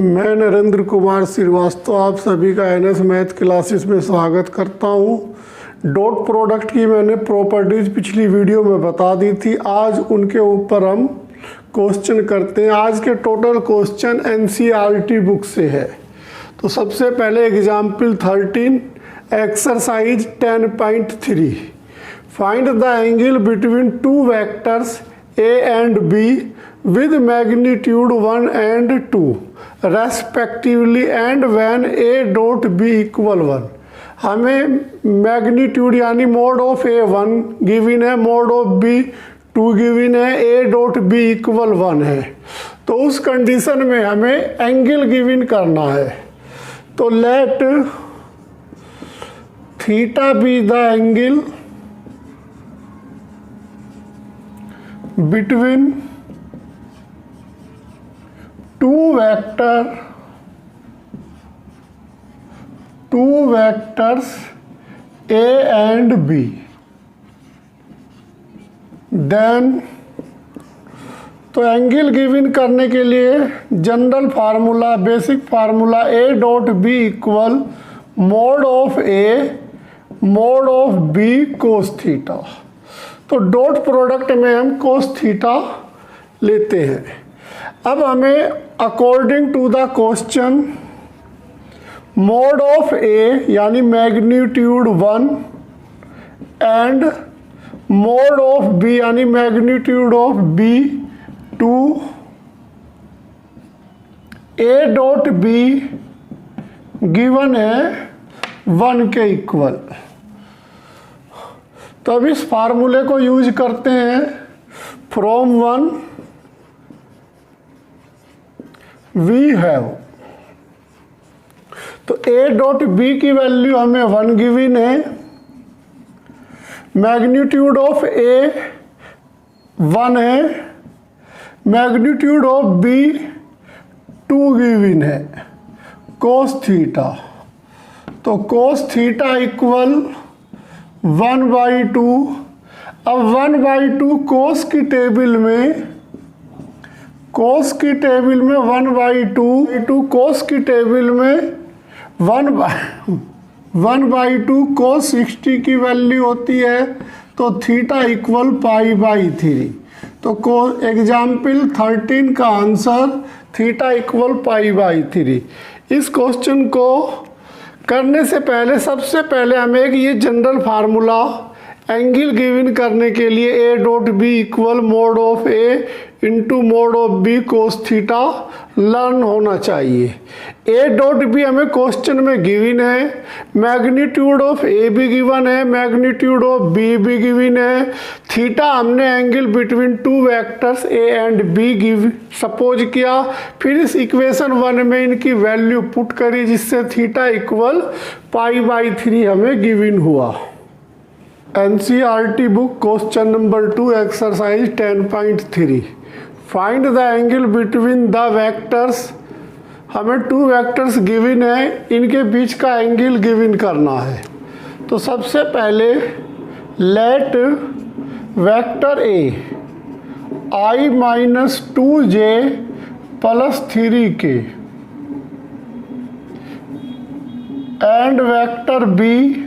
मैं नरेंद्र कुमार श्रीवास्तव आप सभी का एनएस मैथ क्लासेस में स्वागत करता हूं। डॉट प्रोडक्ट की मैंने प्रॉपर्टीज पिछली वीडियो में बता दी थी। आज उनके ऊपर हम क्वेश्चन करते हैं। आज के टोटल क्वेश्चन एनसीईआरटी बुक से है। तो सबसे पहले example 13 exercise 10.3 find the angle between two vectors A and B with magnitude 1 and 2 respectively and when a dot b equal 1। हमें मैग्नीट्यूड यानी मोड ऑफ ए 1 गिवन है, मोड ऑफ बी 2 गिवन है, a dot b equal 1 है। तो उस condition में हमें angle given करना है। तो let theta be the angle between two vectors A and B, then तो एंगल गिवन करने के लिए general formula, basic formula A dot B equal mod of A mod of B cos theta. तो dot product में हम cos theta लेते हैं। अब हमें according to the question mod of A यानी magnitude 1 and mod of B यानी magnitude of B 2, A dot B given है 1 के इक्वल। तो अब इस फार्मूले को यूज करते हैं। फ्रॉम 1 वी हैव, तो ए डॉट बी की वैल्यू हमें 1 गिवन है, मैग्नीट्यूड ऑफ ए 1 है, मैग्नीट्यूड ऑफ बी 2 गिवन है, कोस थीटा। तो कोस थीटा इक्वल 1/2। अब 1/2 कोस की टेबल में 1/2 कोस की टेबल में 1/2 कोस 60 की वैल्यू होती है। तो थीटा इक्वल π/3। तो एग्जाम्पल 13 का आंसर थीटा इक्वल π/3। इस क्वेश्चन को करने से पहले सबसे पहले हमें एक ये जनरल फार्मूला एंगल गिवन करने के लिए A dot B equal mod of A into mod of B cos theta learn होना चाहिए। ए डॉट बी हमें क्वेश्चन में गिवन है, मैग्नीट्यूड ऑफ ए भी गिवन है, मैग्नीट्यूड ऑफ बी भी गिवन है, थीटा हमने angle between two vectors A and B give suppose किया। फिर इस इक्वेशन 1 में इनकी वैल्यू पुट करी जिससे थीटा इक्वल π/3 हमें गिवन हुआ। NCERT book question number 2 exercise 10.3 find the angle between the vectors. हमें 2 वेक्टर्स गिवन है, इनके बीच का एंगल गिवन करना है। तो सबसे पहले let vector A i-2j + 3k and vector B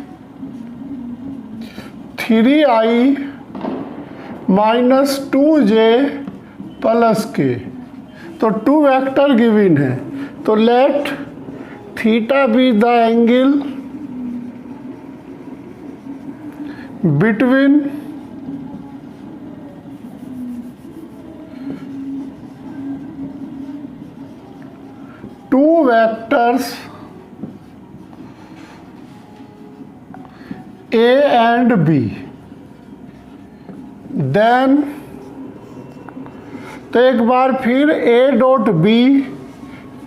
3i - 2j + k। तो 2 वेक्टर गिवन है। तो let theta be the angle between two vectors A and B। Then तो एक बार फिर A dot B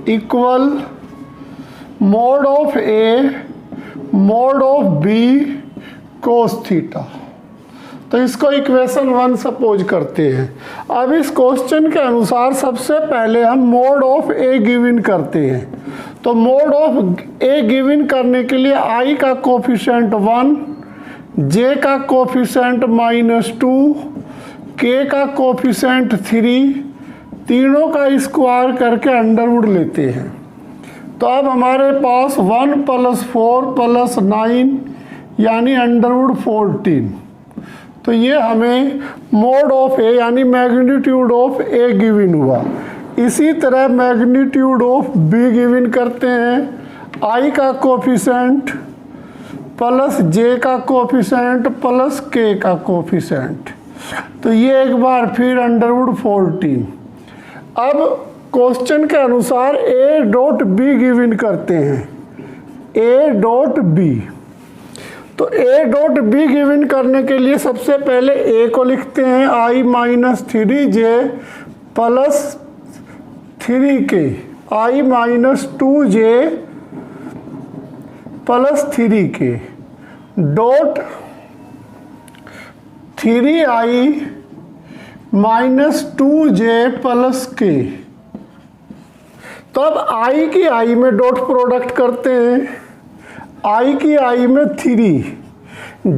equal mod of A mod of B cos theta. तो इसको equation 1 suppose करते हैं। अब इस क्वेश्चन के अनुसार सबसे पहले हम मोड ऑफ A गिवन करते हैं। तो मोड ऑफ A गिवन करने के लिए I का कोफिशिएंट 1, J का कोफिशिएंट -2, K का कोफिशिएंट 3, तीनों का स्क्वायर करके अंडरवुड लेते हैं। तो अब हमारे पास 1 + 4 + 9 यानी √14। तो ये हमें मोड ऑफ ए यानी मैग्नीट्यूड ऑफ ए गिवन हुआ। इसी तरह मैग्नीट्यूड ऑफ बी गिवन करते हैं, आई का कोफिशेंट प्लस जे का कोफिशेंट प्लस के का कोफिशेंट। तो ये एक बार फिर √14। अब क्वेश्चन के अनुसार ए डॉट बी गिवन करते हैं, ए डॉट बी। तो ए डॉट बी गिवन करने के लिए सबसे पहले ए को लिखते हैं i - 3j plus 3k, i - 2j plus 3k dot 3i - 2j plus k। तो अब i की i में डॉट प्रोडक्ट करते हैं, i की i में 3,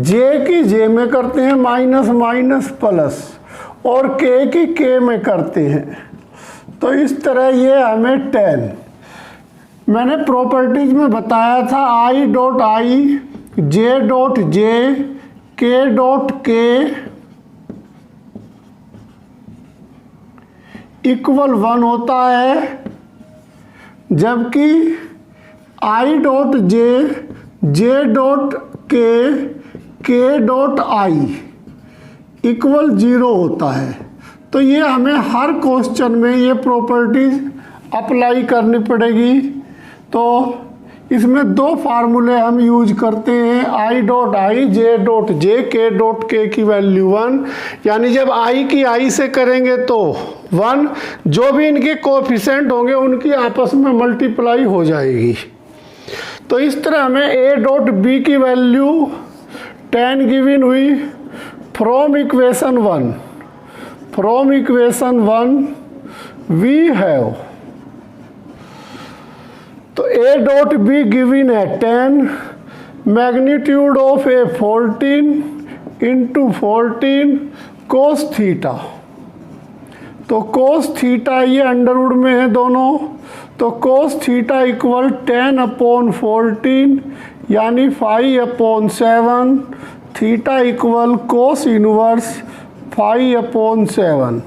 j की j में करते हैं माइनस माइनस प्लस और k की k में करते हैं। तो इस तरह ये हमें 10, मैंने प्रॉपर्टीज में बताया था i dot i, j dot j, k dot k equal 1 होता है, जबकि i dot j, j dot k, k dot i equal 0 होता है। तो ये हमें हर क्वेश्चन में ये प्रॉपर्टीज अप्लाई करनी पड़ेगी। तो इसमें 2 फार्मूले हम यूज करते हैं, i dot i, j dot j, k dot k की वैल्यू 1, यानी जब i की i से करेंगे तो 1, जो भी इनके कोएफिशिएंट होंगे उनकी आपस में मल्टीप्लाई हो जाएगी। तो इस तरह हमें a डॉट b की वैल्यू 10 गिवन हुई from equation 1। From equation 1 we have, तो a डॉट b गिवन है 10, magnitude of A 14 × 14 cos theta. तो कोस थीटा ये अंडरवुड में है दोनों, तो कोस थीटा इक्वल 10/14 यानी 5/7, थीटा इक्वल कोस इनवर्स 5/7।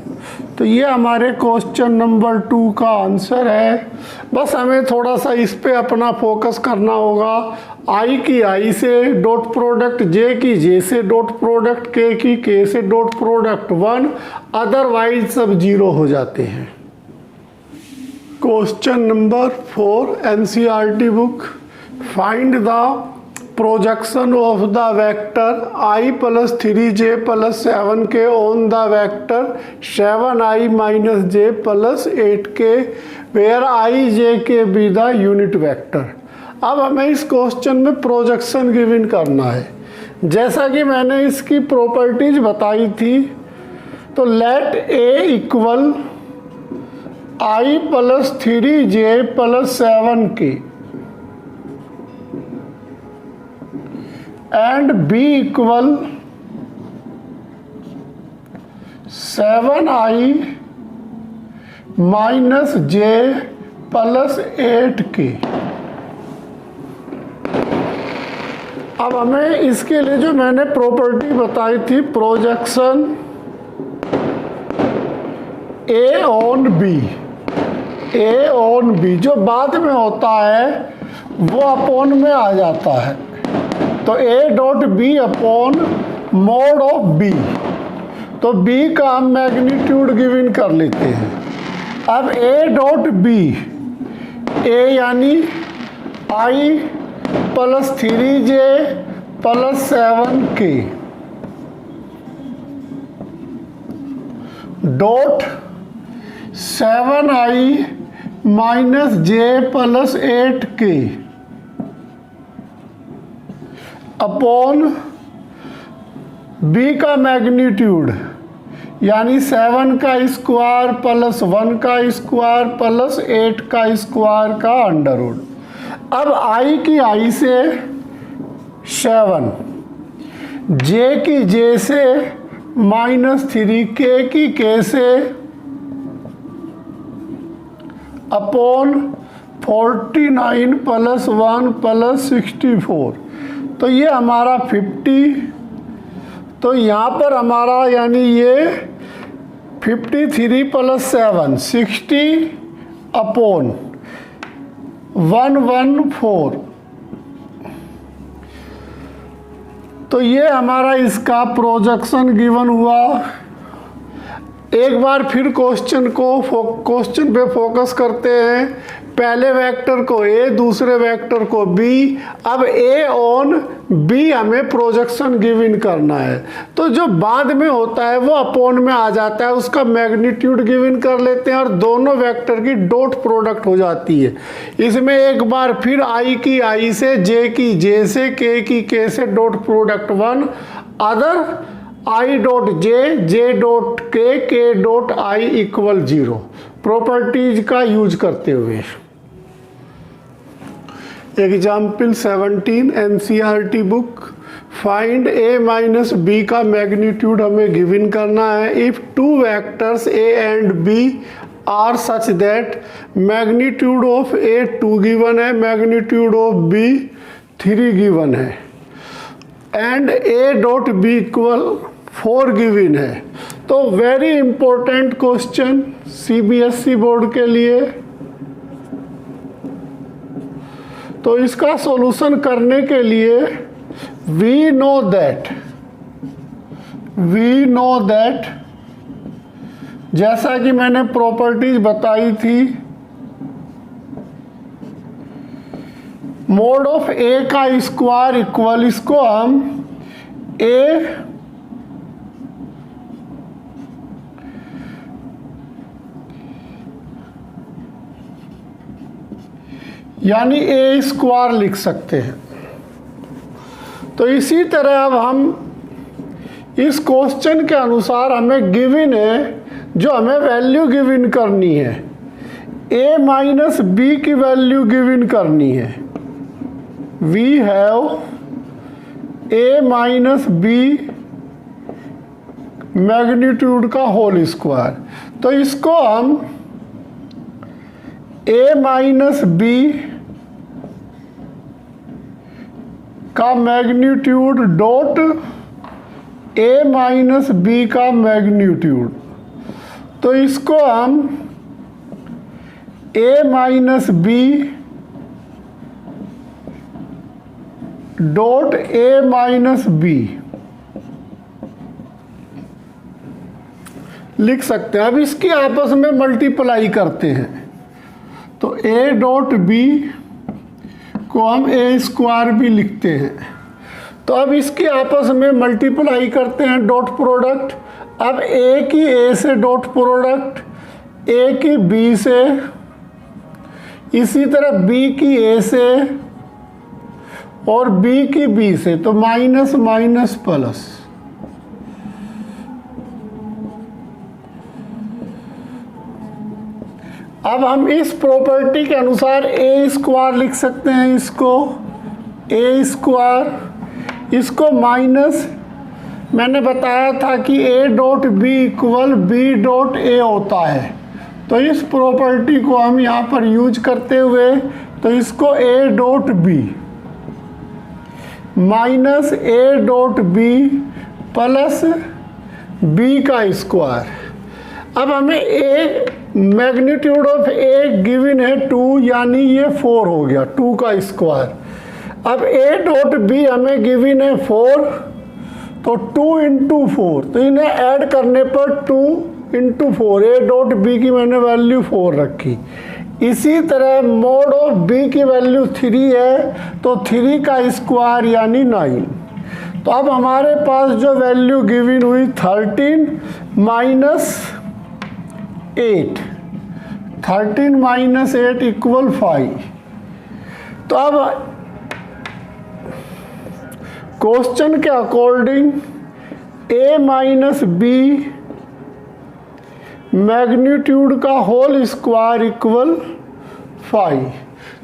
तो ये हमारे क्वेश्चन नंबर 2 का आंसर है। बस हमें थोड़ा सा इस पे अपना फोकस करना होगा। i की i से डॉट प्रोडक्ट, j की j से डॉट प्रोडक्ट, k की k से डॉट प्रोडक्ट 1, अदरवाइज सब 0 हो जाते हैं। Question number 4 NCERT book, find the projection of the vector i + 3j + 7k on the vector 7i - j + 8k where i, j, k be the unit vector. अब हमें इस question में projection given करना है। जैसा कि मैंने इसकी प्रॉपर्टीज बताई थी, तो let a equal i + 3j + 7k and b equal 7i - j + 8k। अब हमें इसके लिए जो मैंने प्रॉपर्टी बताई थी, projection a on b, a on b जो बाद में होता है वो अपॉन में आ जाता है। तो a dot B upon mod of b, तो b का हम मैग्नीट्यूड गिवन कर लेते हैं। अब a डॉट b, a यानी i + 3j + 7k dot 7i - j + 8k upon b का मैग्नीट्यूड यानी 7 का स्क्वायर + 1 का स्क्वायर + 8 का स्क्वायर का अंडरवुड। अब i की i से 7, j की j से -3, k की k से अपॉन 49 प्लस 1 प्लस 64, तो ये हमारा 50। तो यहाँ पर हमारा यानी ये 53 प्लस 7 60 अपॉन 114। तो ये हमारा इसका प्रोजेक्शन गिवन हुआ। एक बार फिर क्वेश्चन पे फोकस करते हैं। पहले वेक्टर को ए, दूसरे वेक्टर को बी। अब ए ऑन बी हमें प्रोजेक्शन गिवन करना है, तो जो बाद में होता है वो अपॉन में आ जाता है, उसका मैग्नीट्यूड गिवन कर लेते हैं और दोनों वेक्टर की डॉट प्रोडक्ट हो जाती है। इसमें एक बार फिर आई की आई से, जे की जे से, के की के से dot product 1, other I dot J, J dot K dot I equal 0 properties का यूज करते हुए। Example 17 NCERT book. Find A minus B का मैग्नीट्यूड हमें गिवन करना है। If two vectors A and B are such that magnitude of A 2 given है, magnitude of B 3 given है and A dot B equal 4 given है। तो very important question CBSE board के लिए। तो इसका सॉल्यूशन करने के लिए वी नो दैट जैसा कि मैंने प्रॉपर्टीज बताई थी, मोड ऑफ ए का स्क्वायर इक्वल, इसको हम ए यानी ए स्क्वायर लिख सकते हैं। तो इसी तरह अब हम इस क्वेश्चन के अनुसार हमें गिवन है, जो हमें वैल्यू गिवन करनी है, ए माइनस बी की वैल्यू गिवन करनी है। We have A minus B magnitude का होल स्क्वायर। तो इसको हम ए माइनस बी का magnitude dot A minus B का मैग्नीट्यूड, तो इसको हम A minus B dot A minus B लिख सकते हैं। अब इसकी आपस में मल्टीप्लाई करते हैं, तो ए डॉट बी को हम ए स्क्वायर भी लिखते हैं। तो अब इसकी आपस में मल्टीप्लाई करते हैं, डॉट प्रोडक्ट। अब ए की ए से डॉट प्रोडक्ट, ए की बी से, इसी तरह बी की ए से और बी की बी से, तो माइनस माइनस प्लस। अब हम इस प्रॉपर्टी के अनुसार ए स्क्वायर लिख सकते हैं, इसको ए स्क्वायर, इसको माइनस, मैंने बताया था कि A dot B equal B dot A होता है। तो इस प्रॉपर्टी को हम यहाँ पर यूज करते हुए, तो इसको A dot B minus A dot B plus B का स्क्वायर। अब हमें A magnitude of A given है 2, यानी ये 4 हो गया, 2 का स्क्वायर। अब ए डॉट बी हमें गिवन है 4, तो 2 इंटू 4, तो इन्हें ऐड करने पर 2 इंटू 4, ए डॉट बी की मैंने वैल्यू 4 रखी। इसी तरह मोड ऑफ बी की वैल्यू 3 है, तो 3 का स्क्वायर यानी 9। तो अब हमारे पास जो वैल्यू गिवन हुई 13 माइनस 8, 13 माइनस 8 इक्वल 5। तो अब क्वेश्चन के अकॉर्डिंग ए माइनस बी मैग्नीट्यूड का होल स्क्वायर इक्वल 5।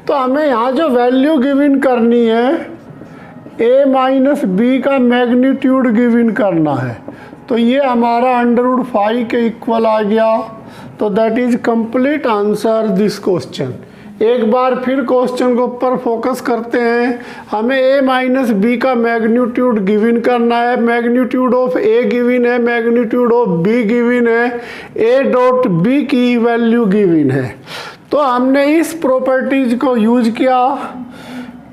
तो हमें यहाँ जो वैल्यू गिवन करनी है, ए माइनस बी का मैग्नीट्यूड गिवन करना है, तो ये हमारा √5 के इक्वल आ गया। तो that is complete answer this question. एक बार फिर क्वेश्चन के ऊपर फोकस करते हैं। हमें a माइनस बी का मैग्नीट्यूड गिवन करना है। मैग्नीट्यूड ऑफ a गिवन है, मैग्नीट्यूड ऑफ b गिवन है, a डॉट b की वैल्यू गिवन है। तो हमने इस प्रॉपर्टीज को यूज किया।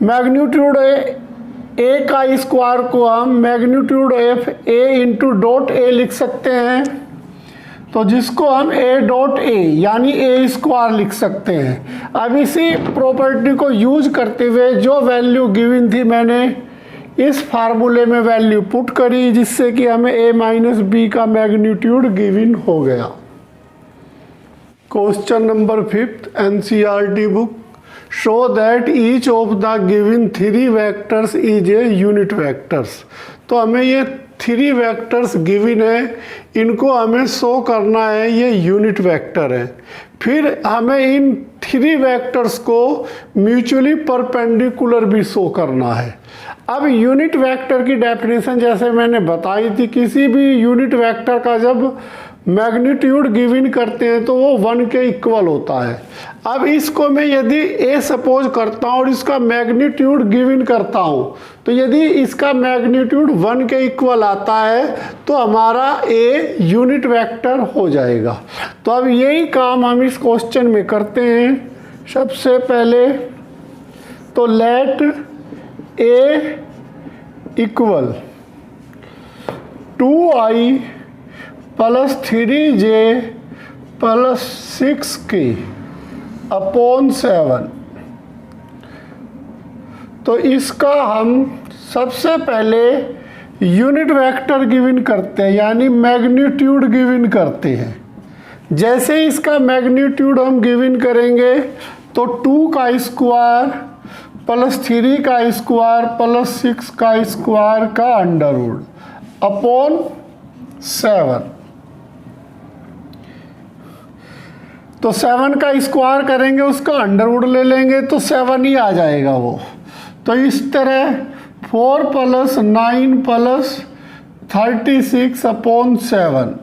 मैग्नीट्यूड a का स्क्वायर को हम magnitude of a into dot a लिख सकते हैं, तो जिसको हम a डॉट a यानी a स्क्वायर लिख सकते हैं। अब इसी प्रॉपर्टी को यूज करते हुए जो वैल्यू गिवन थी मैंने इस फार्मूले में वैल्यू पुट करी, जिससे कि हमें a माइनस बी का मैग्नीट्यूड गिवन हो गया। Question number 5 NCERT book, show that each of the given 3 vectors is a unit vectors. तो हमें ये 3 वेक्टर्स गिवन है, इनको हमें शो करना है, ये यूनिट वेक्टर है। फिर हमें इन 3 वेक्टर्स को म्यूचुअली परपेंडिकुलर भी शो करना है। अब यूनिट वेक्टर की डेफिनेशन जैसे मैंने बताई थी, किसी भी यूनिट वेक्टर का जब मैग्नीट्यूड गिवन करते हैं तो वो 1 के इक्वल होता है। अब इसको मैं यदि a सपोज करता हूँ और इसका मैग्नीट्यूड गिवन करता हूँ, तो यदि इसका मैग्नीट्यूड 1 के इक्वल आता है तो हमारा a यूनिट वेक्टर हो जाएगा। तो अब यही काम हम इस क्वेश्चन में करते हैं। सबसे पहले तो let a equal 2i plus 3j plus 6k upon 7। तो इसका हम सबसे पहले यूनिट वेक्टर गिवन करते हैं, यानी मैग्नीट्यूड गिवन करते हैं। जैसे इसका मैग्नीट्यूड हम गिवन करेंगे तो 2 का स्क्वायर प्लस 3 का स्क्वायर प्लस 6 का स्क्वायर का अंडर रूट अपॉन 7। तो 7 का स्क्वायर करेंगे, उसका अंडर रूट ले लेंगे तो 7 ही आ जाएगा वो। तो इस तरह 4 प्लस 9 प्लस 36 अपॉन 7।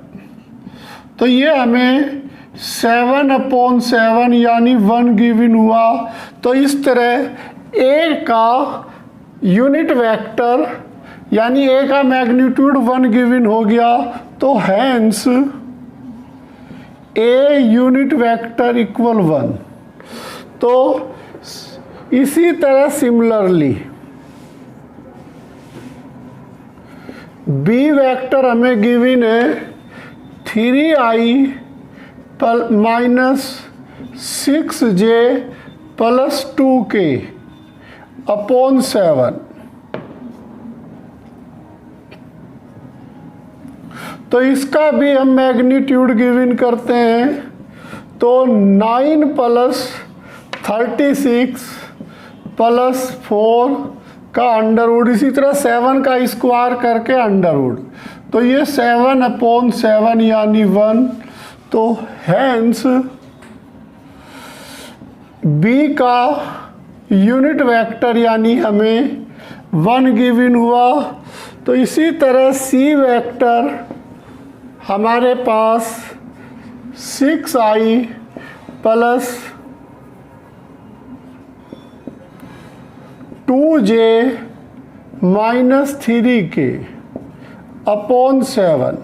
तो ये हमें 7 अपॉन 7 यानी 1 गिवन हुआ। तो इस तरह a का यूनिट वेक्टर यानी a का मैग्नीट्यूड 1 गिवन हो गया। तो hence a unit vector equal 1। तो इसी तरह सिमिलरली b वेक्टर हमें गिवन है 3i minus 6j plus 2k upon 7। तो इसका भी हम मैग्नीट्यूड गिवन करते हैं, तो 9 प्लस 36 प्लस 4 का अंडर रूट, इसी तरह 7 का स्क्वायर करके अंडर रूट। तो ये 7 अपॉन 7 यानी 1। तो हैंस बी का यूनिट वेक्टर यानी हमें 1 गिवन हुआ। तो इसी तरह सी वेक्टर हमारे पास 6i plus 2j minus 3k upon 7।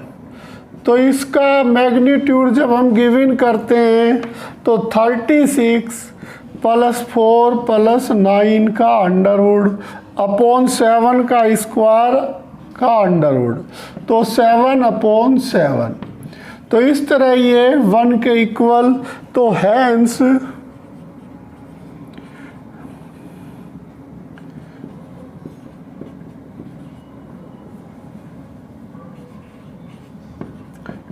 तो इसका मैग्नीट्यूड जब हम गिवन करते हैं तो 36 प्लस 4 प्लस 9 का अंडर रूट अपॉन 7 का स्क्वायर का अंडर रूट, तो 7 अपॉन 7। तो इस तरह ये 1 के इक्वल। तो हैंस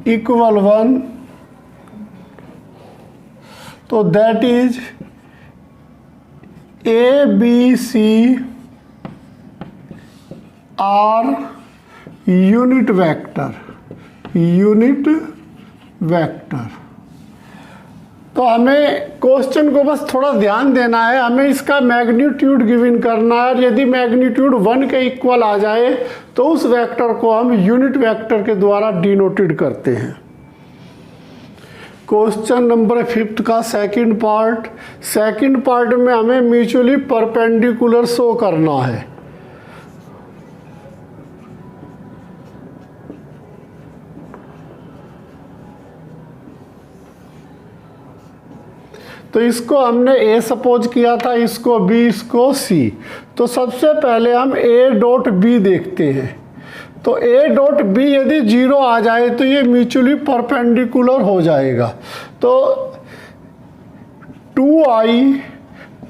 इक्वल 1। तो that is A B C are unit vector, unit vector. तो हमें क्वेश्चन को बस थोड़ा ध्यान देना है, हमें इसका मैग्नीट्यूड गिवन करना है। यदि मैग्नीट्यूड 1 के इक्वल आ जाए तो उस वेक्टर को हम यूनिट वेक्टर के द्वारा डिनोटेड करते हैं। क्वेश्चन नंबर 5 का सेकंड पार्ट में हमें म्यूचुअली परपेंडिकुलर शो करना है। तो इसको हमने ए सपोज किया था, इसको बी, इसको सी। तो सबसे पहले हम ए डॉट बी देखते हैं। तो ए डॉट बी यदि 0 आ जाए तो ये म्यूचुअली परपेंडिकुलर हो जाएगा। तो 2i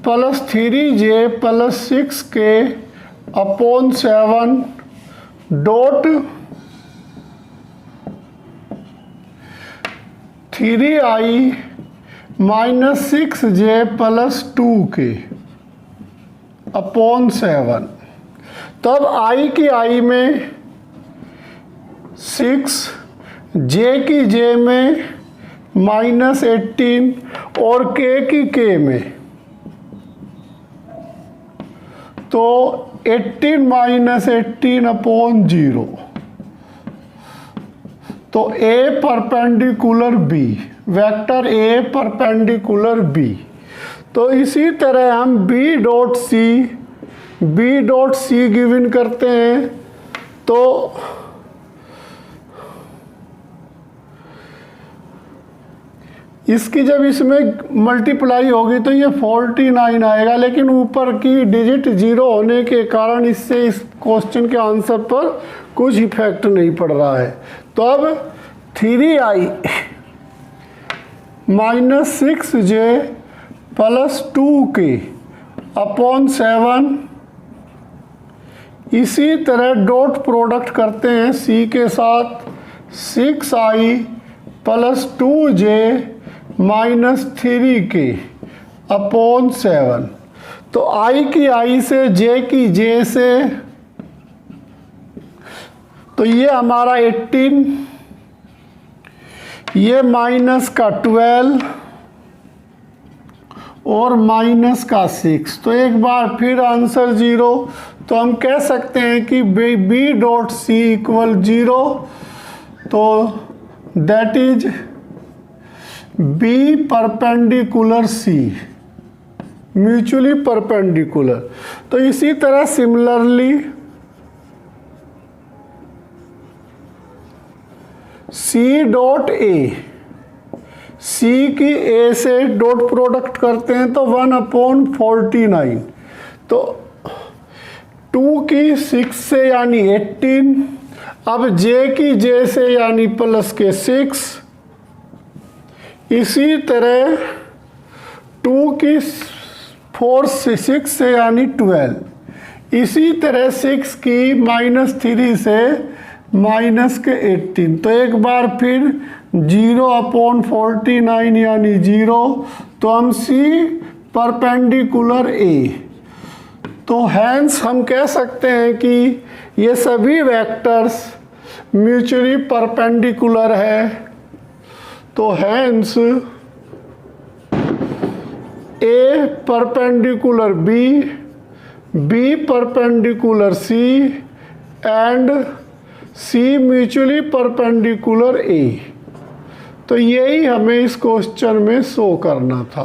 plus 3j plus 6k upon 7 dot 3i minus 6j plus 2k upon 7। तब i की i में 6, j की j में माइनस 18 और k की k में, तो 18 माइनस 18 अपॉन 0। तो a perpendicular b, vector a perpendicular b। तो इसी तरह हम b डॉट सी गिवन करते हैं। तो इसकी जब इसमें मल्टीप्लाई होगी तो ये 49 आएगा, लेकिन ऊपर की डिजिट 0 होने के कारण इससे इस क्वेश्चन के आंसर पर कुछ इफेक्ट नहीं पड़ रहा है। तो अब 3i minus 6j plus 2k upon 7, इसी तरह डॉट प्रोडक्ट करते हैं c के साथ। 6i plus 2j minus 3k upon 7। तो i की i से j की j से, तो ये हमारा 18, ये माइनस का 12 और माइनस का 6। तो एक बार फिर आंसर 0। तो हम कह सकते हैं कि b डॉट सी इक्वल 0। तो that is b perpendicular c, mutually perpendicular. तो इसी तरह similarly c dot a, c की a से डॉट प्रोडक्ट करते हैं तो 1/49। तो 2 की 6 से यानी 18, अब j की j से यानी प्लस के 6, इसी तरह 2 की 4 से 6 से यानी 12, इसी तरह 6 की माइनस 3 से माइनस के 18। तो एक बार फिर 0/49 यानी 0। तो हम C परपेंडिकुलर A। तो हैंस हम कह सकते हैं कि ये सभी वेक्टर्स म्यूचुअली परपेंडिकुलर है। तो hence A perpendicular B, B perpendicular C and C mutually perpendicular A। तो यही हमें इस क्वेश्चन में शो करना था।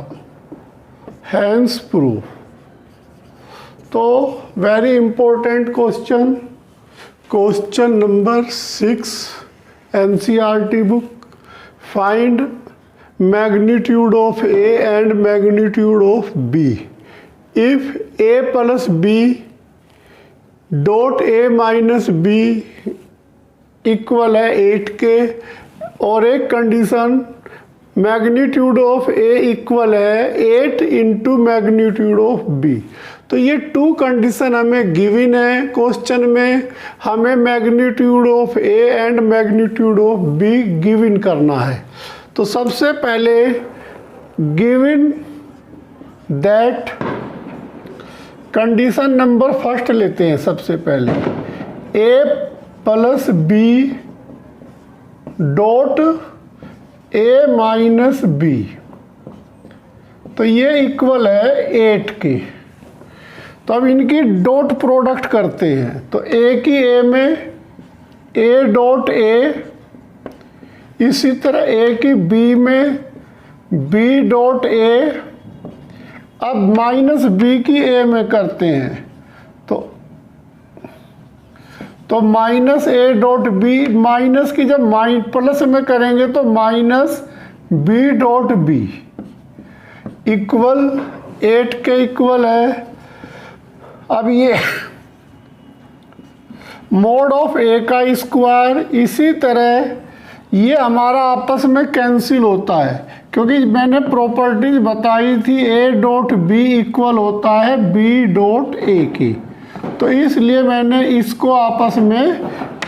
Hence proof. तो very important question number 6 NCERT book. Find magnitude of A and magnitude of B if A plus B dot A minus B equal है 8k, और एक condition magnitude of A equal है 8 into magnitude of B। तो ये 2 condition हमें given है question में। हमें magnitude of A and magnitude of B given करना है। तो सबसे पहले given that condition number first लेते हैं। सबसे पहले A plus B dot A minus B, तो ये इक्वल है 8 के। तो अब इनकी डॉट प्रोडक्ट करते हैं। तो A की A में A डॉट A इसी तरह ए की बी में बी डॉट ए, अब माइनस बी की ए में करते हैं तो minus A dot B, minus की जब प्लस में करेंगे तो minus B dot B equal 8 के इक्वल है। अब ये मोड ऑफ ए का स्क्वायर, इसी तरह ये हमारा आपस में कैंसिल होता है क्योंकि मैंने प्रॉपर्टीज बताई थी ए डॉट बी इक्वल होता है बी डॉट ए की, तो इसलिए मैंने इसको आपस में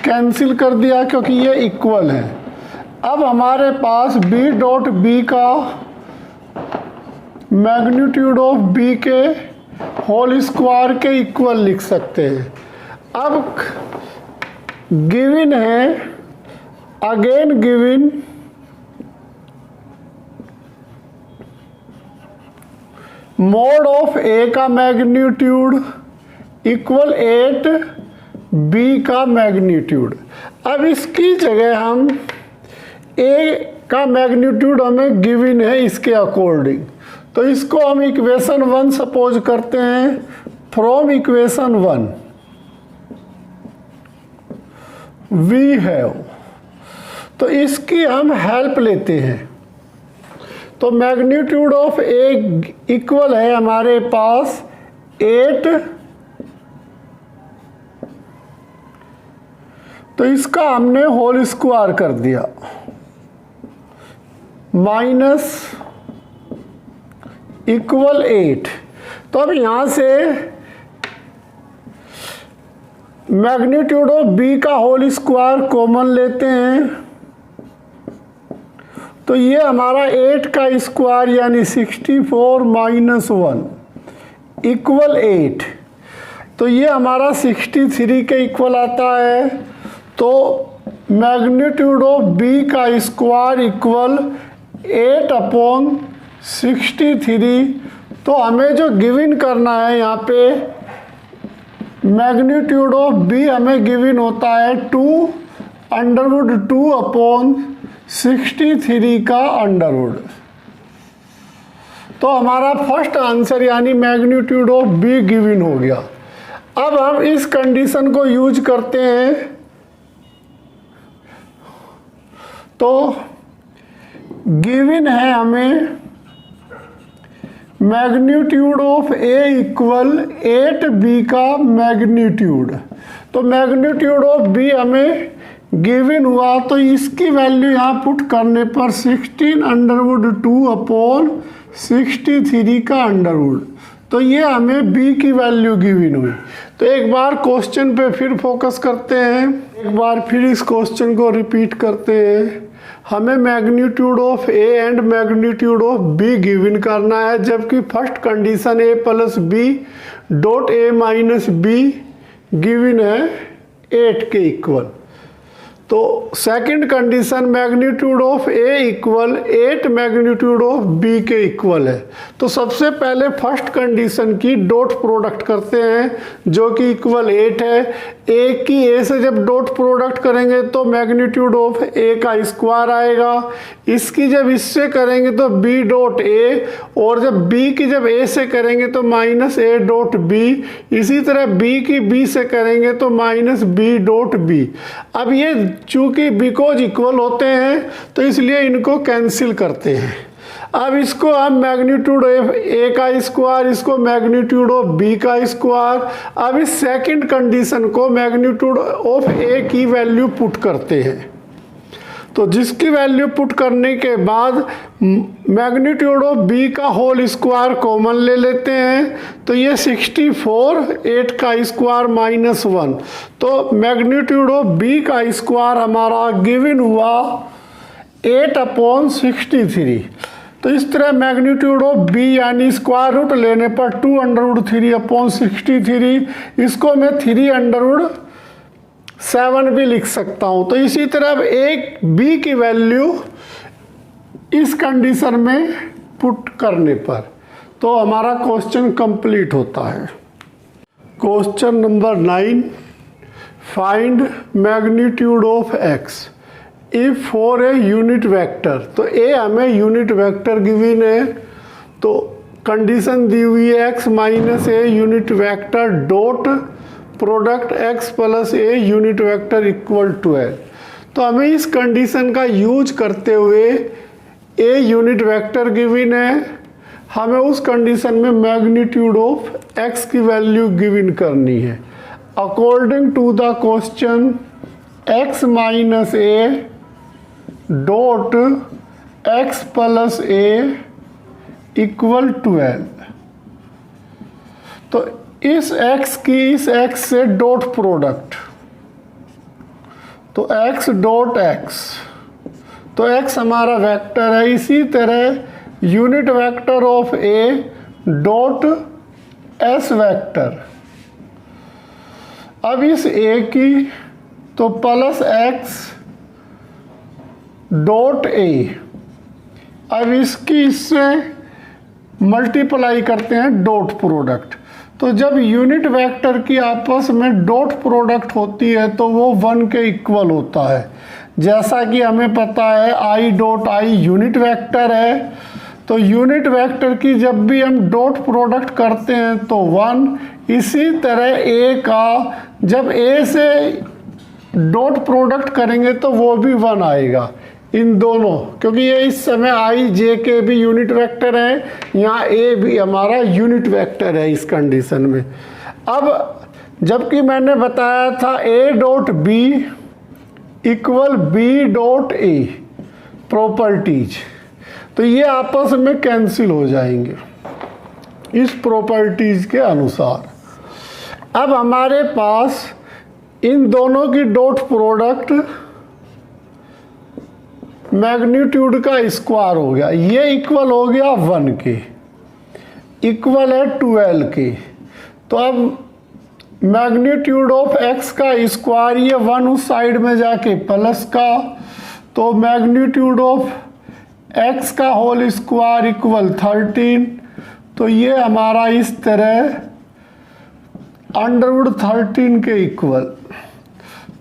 कैंसिल कर दिया क्योंकि ये इक्वल है। अब हमारे पास बी डॉट बी का मैग्नीट्यूड ऑफ बी के होल स्क्वायर के इक्वल लिख सकते हैं। अब गिवन है, अगेन गिवन मोड ऑफ ए का मैग्नीट्यूड इक्वल 8 बी का मैग्नीट्यूड। अब इसकी जगह हम ए का मैग्नीट्यूड हमें गिवन है इसके अकॉर्डिंग, तो इसको हम इक्वेशन 1 सपोज करते हैं। फ्रॉम इक्वेशन 1 वी हैव, तो इसकी हम हेल्प लेते हैं। तो मैग्नीट्यूड ऑफ ए इक्वल है हमारे पास 8, तो इसका हमने होल स्क्वायर कर दिया, माइनस इक्वल 8। तो अब यहां से मैग्नीट्यूड ऑफ बी का होल स्क्वायर कॉमन लेते हैं, तो ये हमारा 8 का स्क्वायर यानी 64 माइनस 1 इक्वल 8, तो ये हमारा 63 के इक्वल आता है। तो मैग्नीट्यूड ऑफ बी का स्क्वायर इक्वल 8 अपॉन 63। तो हमें जो गिवन करना है यहाँ पे मैग्नीट्यूड ऑफ बी हमें गिवन होता है 2 अंडरवुड 2 अपॉन 63 का अंडरवुड। तो हमारा फर्स्ट आंसर यानी मैग्नीट्यूड ऑफ बी गिवन हो गया। अब हम इस कंडीशन को यूज करते हैं, तो गिवन है हमें magnitude of A equal 8 B का मैग्नीट्यूड। तो मैग्नीट्यूड ऑफ बी हमें गिवन हुआ, तो इसकी वैल्यू यहाँ पुट करने पर 16 अंडरवुड 2 अपॉन 63 का अंडरवुड, तो ये हमें बी की वैल्यू गिवन हुई। तो एक बार क्वेश्चन पे फिर फोकस करते हैं, एक बार फिर इस क्वेश्चन को रिपीट करते हैं। हमें magnitude of A and magnitude of B given करना है, जबकि first condition A plus B dot A minus B given है 8 के इक्वल। तो second condition magnitude of A equal 8 magnitude of B के इक्वल है। तो सबसे पहले फर्स्ट कंडीशन की डॉट प्रोडक्ट करते हैं जो कि इक्वल 8 है। ए की ए से जब डॉट प्रोडक्ट करेंगे तो मैग्नीट्यूड ऑफ ए का स्क्वायर आएगा, इसकी जब इससे करेंगे तो बी डॉट ए, और जब बी की जब ए से करेंगे तो माइनस ए डॉट बी, इसी तरह बी की बी से करेंगे तो माइनस बी डॉट बी। अब ये चूंकि बिकॉज इक्वल होते हैं तो इसलिए इनको कैंसिल करते हैं। अब इसको हम मैग्नीट्यूड ऑफ ए का स्क्वायर, इसको मैग्नीट्यूड ऑफ बी का स्क्वायर। अब इस सेकंड कंडीशन को मैग्नीट्यूड ऑफ ए की वैल्यू पुट करते हैं, तो जिसकी वैल्यू पुट करने के बाद मैग्नीट्यूड ऑफ बी का होल स्क्वायर कॉमन ले लेते हैं, तो ये 64 8 का स्क्वायर माइनस 1, तो मैग्नीट्यूड ऑफ बी का स्क्वायर हमारा गिवन हुआ 8 अपॉन 63। तो इस तरह मैग्नीट्यूड ऑफ बी यानी स्क्वायर रूट लेने पर 2 अंडरवुड 3 अपॉन 63, इसको मैं 3 अंडरवुड 7 भी लिख सकता हूं। तो इसी तरह एक बी की वैल्यू इस कंडीशन में पुट करने पर तो हमारा क्वेश्चन कंप्लीट होता है। Question number 9, find magnitude of x if for a unit vector, तो ए हमें यूनिट वेक्टर गिवन है, तो कंडीशन दी हुई है x minus A unit vector dot product x plus A unit vector equal 12। तो हमें इस कंडीशन का यूज करते हुए ए यूनिट वेक्टर गिवन है, हमें उस कंडीशन में मैग्नीट्यूड ऑफ x की वैल्यू गिवन करनी है। According to the question x minus A dot x plus A equal 12। तो इस x की इस x से डॉट प्रोडक्ट, तो x डॉट x, तो x हमारा वेक्टर है। इसी तरह unit vector of a dot s vector, अब इस a की तो प्लस x डॉट a, अब इसकी इससे मल्टीप्लाई करते हैं डॉट प्रोडक्ट। तो जब यूनिट वेक्टर की आपस में डॉट प्रोडक्ट होती है तो वो 1 के इक्वल होता है। जैसा कि हमें पता है i dot i unit vector है, तो यूनिट वेक्टर की जब भी हम डॉट प्रोडक्ट करते हैं तो 1। इसी तरह a का जब a से डॉट प्रोडक्ट करेंगे तो वो भी 1 आएगा इन दोनों, क्योंकि ये इस समय i j के भी यूनिट वेक्टर है, यहाँ a भी हमारा यूनिट वेक्टर है इस कंडीशन में। अब जबकि मैंने बताया था a dot b equal b dot a properties, तो ये आपस में कैंसिल हो जाएंगे इस प्रॉपर्टीज के अनुसार। अब हमारे पास इन दोनों की डॉट प्रोडक्ट मैग्नीट्यूड का स्क्वायर हो गया, ये इक्वल हो गया 1 के, इक्वल है 12 के। तो अब मैग्नीट्यूड ऑफ x का स्क्वायर, ये 1 उस साइड में जाके प्लस का, तो मैग्नीट्यूड ऑफ x का होल स्क्वायर इक्वल 13। तो ये हमारा इस तरह अंडरवुड 13 के इक्वल।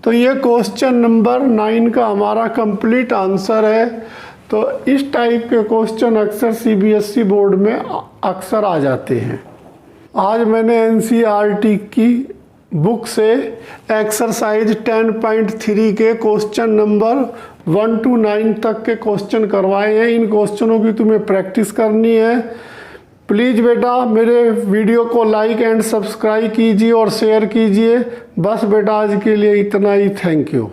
तो ये क्वेश्चन नंबर 9 का हमारा कंप्लीट आंसर है। तो इस टाइप के क्वेश्चन अक्सर CBSE बोर्ड में अक्सर आ जाते हैं। आज मैंने NCERT की बुक से एक्सरसाइज 10.3 के क्वेश्चन नंबर 1 to 9 तक के क्वेश्चन करवाए हैं। इन क्वेश्चनों की तुम्हें प्रैक्टिस करनी है। प्लीज़ बेटा मेरे वीडियो को लाइक एंड सब्सक्राइब कीजिए और शेयर कीजिए। बस बेटा आज के लिए इतना ही। Thank you.